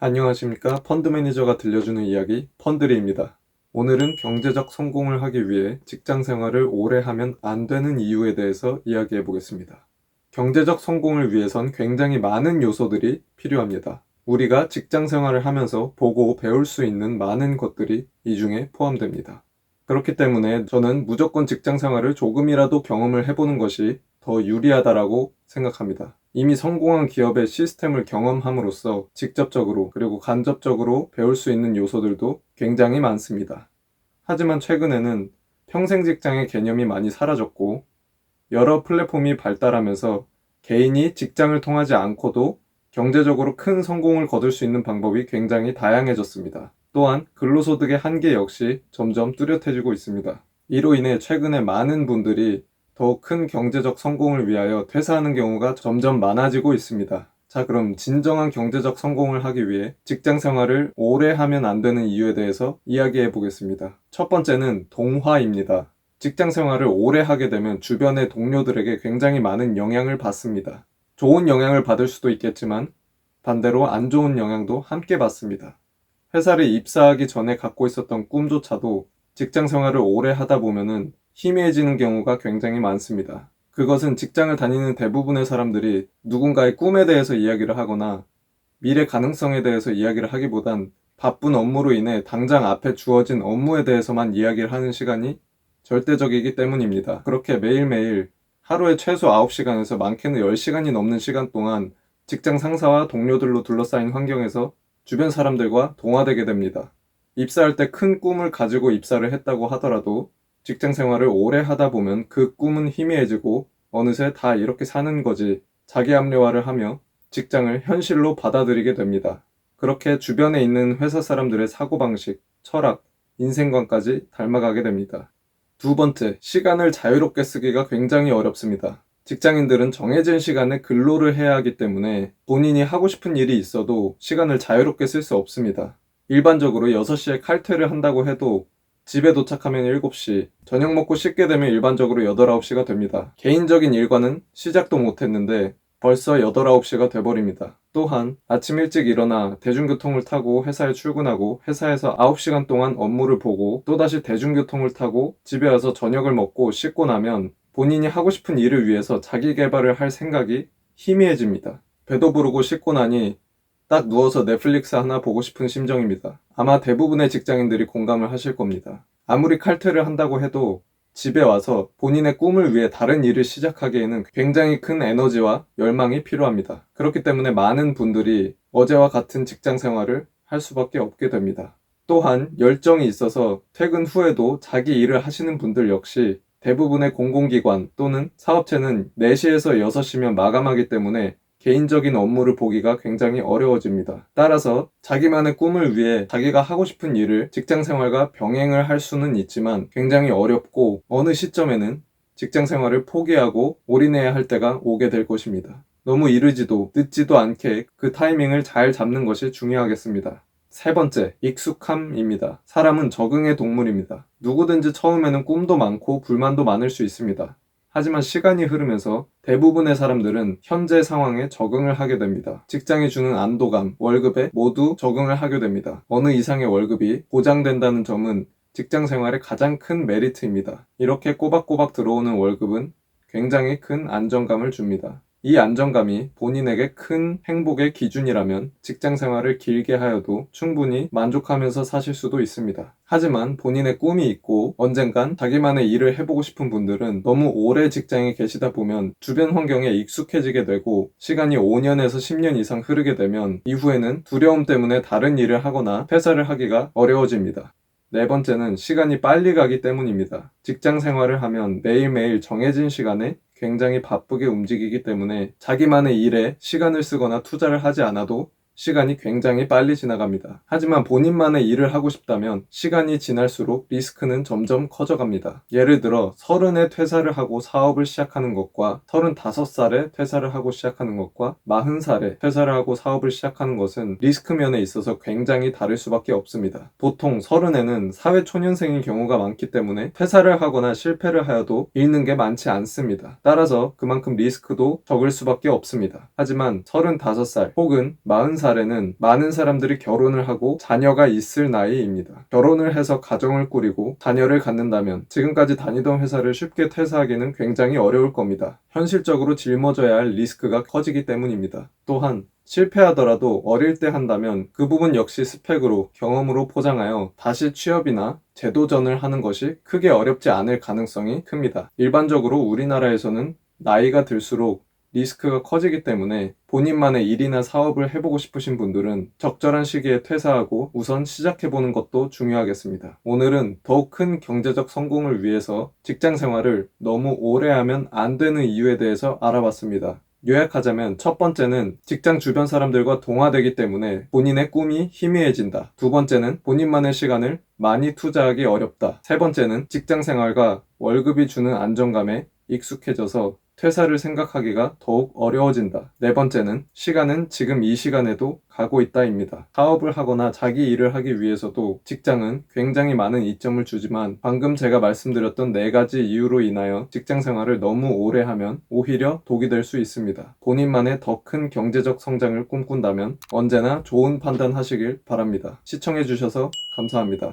안녕하십니까. 펀드 매니저가 들려주는 이야기 펀드리입니다. 오늘은 경제적 성공을 하기 위해 직장 생활을 오래 하면 안 되는 이유에 대해서 이야기해 보겠습니다. 경제적 성공을 위해선 굉장히 많은 요소들이 필요합니다. 우리가 직장 생활을 하면서 보고 배울 수 있는 많은 것들이 이 중에 포함됩니다. 그렇기 때문에 저는 무조건 직장 생활을 조금이라도 경험을 해보는 것이 더 유리하다라고 생각합니다. 이미 성공한 기업의 시스템을 경험함으로써 직접적으로 그리고 간접적으로 배울 수 있는 요소들도 굉장히 많습니다. 하지만 최근에는 평생 직장의 개념이 많이 사라졌고 여러 플랫폼이 발달하면서 개인이 직장을 통하지 않고도 경제적으로 큰 성공을 거둘 수 있는 방법이 굉장히 다양해졌습니다. 또한 근로소득의 한계 역시 점점 뚜렷해지고 있습니다. 이로 인해 최근에 많은 분들이 더 큰 경제적 성공을 위하여 퇴사하는 경우가 점점 많아지고 있습니다. 자, 그럼 진정한 경제적 성공을 하기 위해 직장 생활을 오래 하면 안 되는 이유에 대해서 이야기해 보겠습니다. 첫 번째는 동화입니다. 직장 생활을 오래 하게 되면 주변의 동료들에게 굉장히 많은 영향을 받습니다. 좋은 영향을 받을 수도 있겠지만 반대로 안 좋은 영향도 함께 받습니다. 회사를 입사하기 전에 갖고 있었던 꿈조차도 직장 생활을 오래 하다 보면은 희미해지는 경우가 굉장히 많습니다. 그것은 직장을 다니는 대부분의 사람들이 누군가의 꿈에 대해서 이야기를 하거나 미래 가능성에 대해서 이야기를 하기보단 바쁜 업무로 인해 당장 앞에 주어진 업무에 대해서만 이야기를 하는 시간이 절대적이기 때문입니다. 그렇게 매일매일 하루에 최소 9시간에서 많게는 10시간이 넘는 시간 동안 직장 상사와 동료들로 둘러싸인 환경에서 주변 사람들과 동화되게 됩니다. 입사할 때 큰 꿈을 가지고 입사를 했다고 하더라도 직장 생활을 오래 하다 보면 그 꿈은 희미해지고 어느새 다 이렇게 사는 거지 자기 합리화를 하며 직장을 현실로 받아들이게 됩니다. 그렇게 주변에 있는 회사 사람들의 사고방식, 철학, 인생관까지 닮아가게 됩니다. 두 번째, 시간을 자유롭게 쓰기가 굉장히 어렵습니다. 직장인들은 정해진 시간에 근로를 해야 하기 때문에 본인이 하고 싶은 일이 있어도 시간을 자유롭게 쓸 수 없습니다. 일반적으로 6시에 칼퇴를 한다고 해도 집에 도착하면 7시, 저녁 먹고 씻게 되면 일반적으로 8, 9시가 됩니다. 개인적인 일과는 시작도 못했는데 벌써 8, 9시가 돼버립니다. 또한 아침 일찍 일어나 대중교통을 타고 회사에 출근하고 회사에서 9시간 동안 업무를 보고 또다시 대중교통을 타고 집에 와서 저녁을 먹고 씻고 나면 본인이 하고 싶은 일을 위해서 자기 개발을 할 생각이 희미해집니다. 배도 부르고 씻고 나니 딱 누워서 넷플릭스 하나 보고 싶은 심정입니다. 아마 대부분의 직장인들이 공감을 하실 겁니다. 아무리 칼퇴를 한다고 해도 집에 와서 본인의 꿈을 위해 다른 일을 시작하기에는 굉장히 큰 에너지와 열망이 필요합니다. 그렇기 때문에 많은 분들이 어제와 같은 직장 생활을 할 수밖에 없게 됩니다. 또한 열정이 있어서 퇴근 후에도 자기 일을 하시는 분들 역시 대부분의 공공기관 또는 사업체는 4시에서 6시면 마감하기 때문에 개인적인 업무를 보기가 굉장히 어려워집니다. 따라서 자기만의 꿈을 위해 자기가 하고 싶은 일을 직장 생활과 병행을 할 수는 있지만 굉장히 어렵고 어느 시점에는 직장 생활을 포기하고 올인해야 할 때가 오게 될 것입니다. 너무 이르지도 늦지도 않게 그 타이밍을 잘 잡는 것이 중요하겠습니다. 세 번째, 익숙함입니다. 사람은 적응의 동물입니다. 누구든지 처음에는 꿈도 많고 불만도 많을 수 있습니다. 하지만 시간이 흐르면서 대부분의 사람들은 현재 상황에 적응을 하게 됩니다. 직장이 주는 안도감, 월급에 모두 적응을 하게 됩니다. 어느 이상의 월급이 보장된다는 점은 직장 생활의 가장 큰 메리트입니다. 이렇게 꼬박꼬박 들어오는 월급은 굉장히 큰 안정감을 줍니다. 이 안정감이 본인에게 큰 행복의 기준이라면 직장 생활을 길게 하여도 충분히 만족하면서 사실 수도 있습니다. 하지만 본인의 꿈이 있고 언젠간 자기만의 일을 해보고 싶은 분들은 너무 오래 직장에 계시다 보면 주변 환경에 익숙해지게 되고 시간이 5년에서 10년 이상 흐르게 되면 이후에는 두려움 때문에 다른 일을 하거나 퇴사를 하기가 어려워집니다. 네 번째는 시간이 빨리 가기 때문입니다. 직장 생활을 하면 매일매일 정해진 시간에 굉장히 바쁘게 움직이기 때문에 자기만의 일에 시간을 쓰거나 투자를 하지 않아도 시간이 굉장히 빨리 지나갑니다. 하지만 본인만의 일을 하고 싶다면 시간이 지날수록 리스크는 점점 커져갑니다. 예를 들어 30에 퇴사를 하고 사업을 시작하는 것과 35살에 퇴사를 하고 시작하는 것과 40살에 퇴사를 하고 사업을 시작하는 것은 리스크 면에 있어서 굉장히 다를 수밖에 없습니다. 보통 30에는 사회초년생인 경우가 많기 때문에 퇴사를 하거나 실패를 하여도 잃는 게 많지 않습니다. 따라서 그만큼 리스크도 적을 수밖에 없습니다. 하지만 35살 혹은 40살에 사례는 많은 사람들이 결혼을 하고 자녀가 있을 나이입니다. 결혼을 해서 가정을 꾸리고 자녀를 갖는다면 지금까지 다니던 회사를 쉽게 퇴사하기는 굉장히 어려울 겁니다. 현실적으로 짊어져야 할 리스크가 커지기 때문입니다. 또한 실패하더라도 어릴 때 한다면 그 부분 역시 스펙으로 경험으로 포장하여 다시 취업이나 재도전을 하는 것이 크게 어렵지 않을 가능성이 큽니다. 일반적으로 우리나라에서는 나이가 들수록 리스크가 커지기 때문에 본인만의 일이나 사업을 해보고 싶으신 분들은 적절한 시기에 퇴사하고 우선 시작해보는 것도 중요하겠습니다. 오늘은 더욱 큰 경제적 성공을 위해서 직장 생활을 너무 오래 하면 안 되는 이유에 대해서 알아봤습니다. 요약하자면 첫 번째는 직장 주변 사람들과 동화되기 때문에 본인의 꿈이 희미해진다. 두 번째는 본인만의 시간을 많이 투자하기 어렵다. 세 번째는 직장 생활과 월급이 주는 안정감에 익숙해져서 퇴사를 생각하기가 더욱 어려워진다. 네 번째는 시간은 지금 이 시간에도 가고 있다입니다. 사업을 하거나 자기 일을 하기 위해서도 직장은 굉장히 많은 이점을 주지만 방금 제가 말씀드렸던 네 가지 이유로 인하여 직장 생활을 너무 오래 하면 오히려 독이 될 수 있습니다. 본인만의 더 큰 경제적 성장을 꿈꾼다면 언제나 좋은 판단하시길 바랍니다. 시청해주셔서 감사합니다.